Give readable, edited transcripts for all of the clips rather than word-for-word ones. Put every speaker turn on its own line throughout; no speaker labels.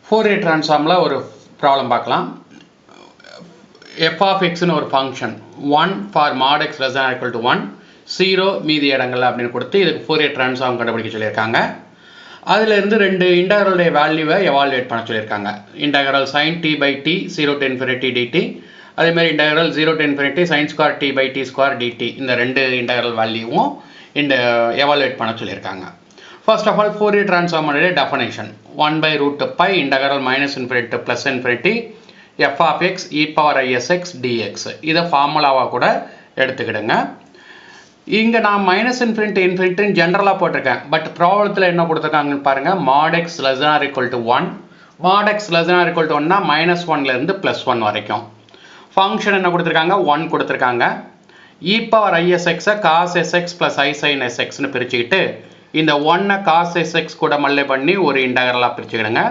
Fourier transform ஒரு problem பார்க்கலாம். f of x னு ஒரு function 1 for mod x less than or equal to 1 0 மீதி இடங்கள் அப்படின்னு கொடுத்து இதுக்கு Fourier transform கண்டுபிடிக்க சொல்லியிருக்காங்க. அதில் இருந்து ரெண்டு இன்டகரலுடைய வேல்யூவை எவாலுவேட் பண்ண சொல்லியிருக்காங்க. Integral sin t by t 0 to infinity dt, அதே மாதிரி integral 0 to infinity sin square t by t square dt, இந்த ரெண்டு இன்டகரல் வேல்யூவும் இந்த எவாலுவேட் பண்ண சொல்லியிருக்காங்க. First of all, Fourier transform definition 1 by root pi integral minus infinity to plus infinity f of x e power isx dx. இதை ஃபார்முலாவா கூட எடுத்துக்கிடுங்க. இங்க நான் minus infinity infinity ஜெனரலா போட்டிருக்கேன். பட் ப்ராப்ளத்தில் என்ன கொடுத்துருக்காங்கன்னு பாருங்க. mod x less than or equal to 1. mod x less than or equal to 1 minus 1 ல இருந்து plus 1 வரைக்கும். ஃபங்க்ஷன் என்ன கொடுத்துருக்காங்க? 1 கொடுத்துருக்காங்க. e power isx cos sx plus i sin sx னு பிரிச்சுக்கிட்டு இந்த 1 cos sx கூட மல்டிப்ளை பண்ணி ஒரு இன்டகரலா பிரிச்சுக்கிடுங்க.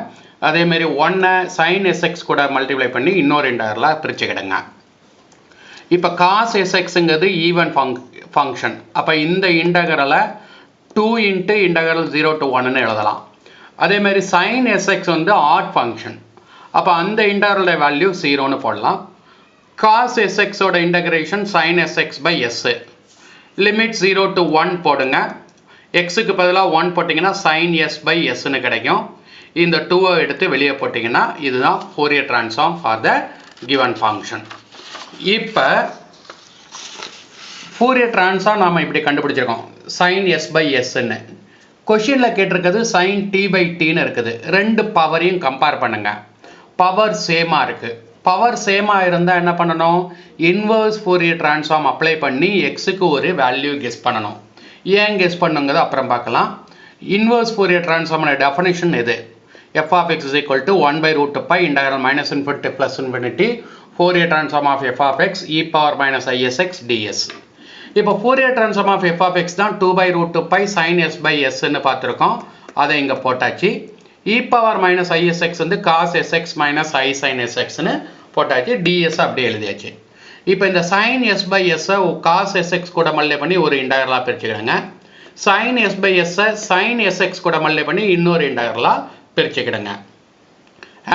அதே மாதிரி 1 sin sx கூட மல்டிப்ளை பண்ணி இன்னொரு இன்டகரலா பிரிச்சுக்கிடுங்க. இப்போ cos sxங்கிறது ஈவன் ஃபங்க்ஷன். அப்போ இந்த இன்டகரலை 2 into integral 0 to 1 னு எழுதலாம். அதே மாதிரி sin sx வந்து ஆட் ஃபங்க்ஷன். அப்போ அந்த இன்டகரலுடைய வேல்யூ 0 னு போடலாம். cos sx ஓட integration sin sx by s. Limit 0 to 1 போடுங்க. xக்கு பதிலாக 1 போட்டிங்கன்னா sin s by s னு கிடைக்கும். இந்த 2 எடுத்து வெளியே போட்டிங்கன்னா இதுதான் Fourier transform for the given function. இப்போ Fourier transform நாம் இப்படி கண்டுபிடிச்சிருக்கோம். sin s by s ன்னு கொஷினில் கேட்டிருக்கிறது sin t by t ன்னு இருக்குது. ரெண்டு பவரையும் கம்பேர் பண்ணுங்க. பவர் சேமாக இருக்குது. பவர் சேமாக இருந்தால் என்ன பண்ணணும்? இன்வர்ஸ் Fourier transform அப்ளை பண்ணி எக்ஸுக்கு ஒரு வேல்யூ கெஸ் பண்ணணும். ஏன் கெஸ் பண்ணுங்கிறது அப்புறம் பார்க்கலாம். இன்வர்ஸ் Fourier transform டெஃபினிஷன் இது. f of x is equal to 1 by root pi integral minus infinity plus infinity Fourier transform of f of x e power minus isx ds. இப்போ Fourier transform of f of x தான் 2 by root pi sin s by s ன்னு பார்த்துருக்கோம். அதை இங்கே போட்டாச்சு. e power minus isx வந்து cos sx minus i sin sx ன்னு போட்டாச்சு. ds அப்படியே எழுதியாச்சு. இப்போ இந்த sin s by s cos sx கூட மல்டிப்ளை பண்ணி ஒரு இன்டகரலா பிரிச்சுக்கிடுங்க. sin s by s sin sx கூட மல்டிப்ளை பண்ணி இன்னொரு இன்டகரலா பிரிச்சுக்கிடுங்க.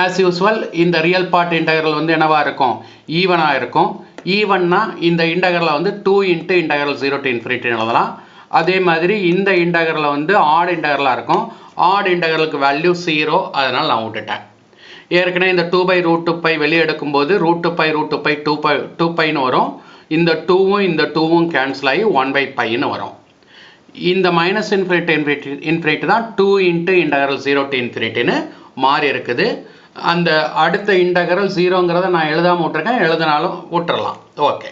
as usual இந்த ரியல் பார்ட் இன்டகரல் வந்து என்னவா இருக்கும்? ஈவனா இருக்கும். ஈவன்னா இந்த இன்டகரலை வந்து 2 into integral 0 to infinity எழுதலாம். அதே மாதிரி இந்த இன்டகரலை வந்து ஆட் இன்டகரலா இருக்கும். ஆட் இன்டகரலுக்கு வேல்யூ 0, அதனால நான் விட்டுட்டேன். ஏற்கனவே இந்த 2 by root pi வெளியே எடுக்கும்போது root pi 2 pi ன்னு வரும். இந்த 2வும் இந்த 2வும் கேன்சல் ஆகி 1 by pi ன்னு வரும். இந்த மைனஸ் இன்ஃபினிட்டி தான் 2 into integral 0 to infinity ன்னு மாறி இருக்குது. அந்த அடுத்த இன்டகரல் 0ங்கிறத நான் எழுதாமல் விட்டுருக்கேன். எழுதினாலும் விட்டுறலாம். ஓகே.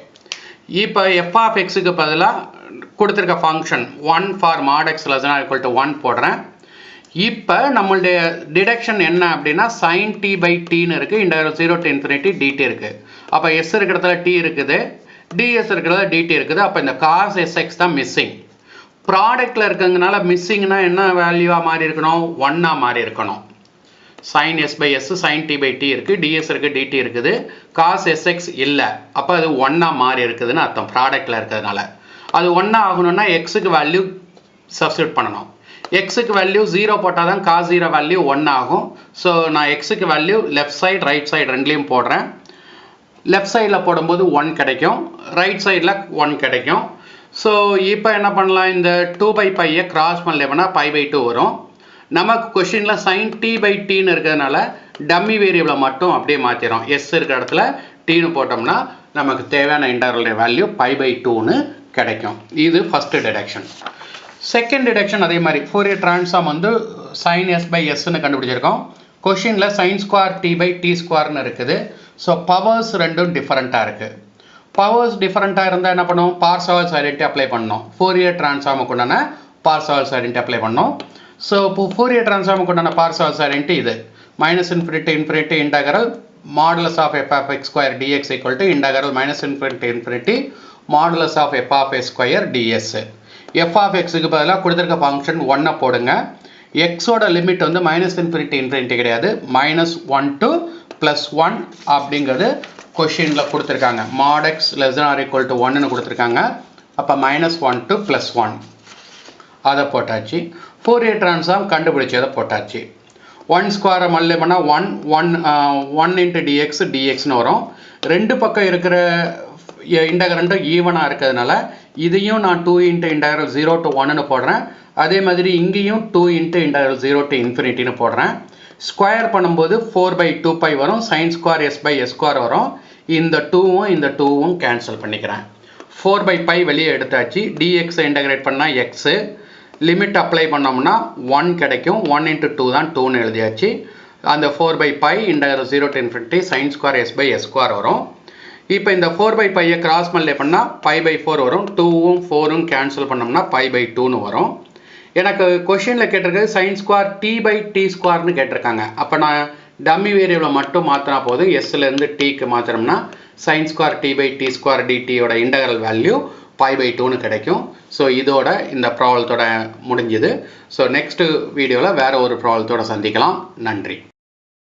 இப்போ f of xக்கு பதிலாக கொடுத்துருக்க function 1 for mod x less than or equal to 1 போடுறேன். இப்போ நம்மளுடைய டிடக்ஷன் என்ன அப்படின்னா sin t by t ன்னு இருக்குது. இன்டகரல் 0 to infinity dt இருக்குது. அப்போ s இருக்கிறதுல t இருக்குது, ds இருக்கிறதுல dt இருக்குது. அப்போ இந்த cos sx தான் மிஸ்ஸிங். ப்ராடக்டில் இருக்குங்கனால மிஸ்ஸிங்னா என்ன வேல்யூவாக மாறி இருக்கணும்? 1ஆக மாறி இருக்கணும். sin s by s sin t by t இருக்குது, ds இருக்குது, dt இருக்குது. cos sx இல்லை. அப்போ அது 1ஆக மாறி இருக்குதுன்னு அர்த்தம். ப்ராடக்டில் இருக்கிறதுனால அது 1ஆக ஆகணும்னா எக்ஸுக்கு வேல்யூ சப்ஸ்டியூட் பண்ணணும். எக்ஸுக்கு வேல்யூ 0 போட்டால் தான் cos 0 வேல்யூ 1 ஆகும். ஸோ நான் எக்ஸுக்கு value left side right side ரெண்டுலேயும் போடுறேன். லெஃப்ட் சைடில் போடும்போது 1 கிடைக்கும், ரைட் சைடில் 1 கிடைக்கும். ஸோ இப்போ என்ன பண்ணலாம்? இந்த 2 by பையை கிராஸ் பண்ணலைன்னா பை பை 2 வரும். நமக்கு கொஷினில் sin t by tன்னு இருக்கிறதுனால டம்மி வேரியபிளை மட்டும் அப்படியே மாற்றிடும். எஸ் இருக்கிற இடத்துல டீன்னு போட்டோம்னா நமக்கு தேவையான இன்டகரலுடைய வேல்யூ பை பை 2ன்னு கிடைக்கும். இது ஃபஸ்ட்டு டிடக்ஷன். செகண்ட் டிடக்ஷன் அதே மாதிரி Fourier transform வந்து sin s by s ன்னு கண்டுபிடிச்சிருக்கோம். கொஷினில் sin square t by t squareன்னு இருக்குது. ஸோ பவர்ஸ் ரெண்டும் டிஃபரெண்ட்டாக இருக்குது. பவர்ஸ் டிஃபரெண்ட்டாக இருந்தால் என்ன பண்ணுவோம்? பார்சவல்ஸ் ஐடென்டி அப்ளை பண்ணணும். Fourier transformக்கு உண்டான பார்சவல்ஸ் ஐடென்டி அப்ளை பண்ணணும். ஸோ இப்போ Fourier transformக்கு உண்டான பார்சவல்ஸ் ஐடென்டி இது. minus infinity infinity integral modulus of f of x square dx equal to integral minus infinity infinity modulus of f of s square ds. f of xக்கு பதிலாக கொடுத்துருக்க function 1 போடுங்க. எக்ஸோட limit வந்து minus infinity கிடையாது, -1 to +1 அப்படிங்கிறது கொஷினில் கொடுத்துருக்காங்க. mod x less than or equal to 1ன்னு கொடுத்துருக்காங்க. அப்போ -1 to +1 அதை போட்டாச்சு. Fourier transform கண்டுபிடிச்சதை போட்டாச்சு. 1 ஸ்கொயரை மல்டிப்ளை பண்ணால் 1 இன்ட்டு டிஎக்ஸ் டிஎக்ஸ்னு வரும். ரெண்டு பக்கம் இருக்கிற இன்டகரண்ட்டும் ஈவனாக இருக்கிறதுனால இதையும் நான் 2 இன்ட்டு இன்டகரல் 0 to 1ன்னு போடுறேன். அதே மாதிரி இங்கேயும் 2 இன்ட்டு இன்டகரல் 0 to இன்ஃபினிட்டின்னு போடுறேன். ஸ்கொயர் பண்ணும்போது 4/2π வரும். sin ஸ்கொயர் s/s ஸ்கொயர் வரும். இந்த 2வும் இந்த 2வும் கேன்சல் பண்ணிக்கிறேன். 4/π வெளியே எடுத்தாச்சு. dx இன்டகிரேட் பண்ணால் எக்ஸு, லிமிட் அப்ளை பண்ணோம்னா 1 கிடைக்கும். 1 இன்ட்டு 2 தான் 2ன்னு எழுதியாச்சு. அந்த 4/π integral 0 to infinity sin square s/s square வரும். இப்போ இந்த 4/πயை கிராஸ் மல்டிப்ளை பண்ணால் π/4 வரும். 2வும் 4ம் கேன்சல் பண்ணோம்னா π/2ன்னு வரும். எனக்கு கொஷினில் கேட்டிருக்கிறது sin ஸ்கொயர் t/t ஸ்கொயர்னு கேட்டிருக்காங்க. அப்போ நான் டம்மி வேரியபிளை மட்டும் மாற்றினா போதும். எஸ்லேருந்து டீக்கு மாற்றினோம்னா sin ஸ்கொயர் t/t ஸ்கொயர் dtயோட இன்டகரல் வேல்யூ π/2ன்னு கிடைக்கும். ஸோ இதோட இந்த ப்ராப்ளத்தோட முடிஞ்சுது. ஸோ நெக்ஸ்ட் வீடியோவில் வேறு ஒரு ப்ராப்ளத்தோட சந்திக்கலாம். நன்றி.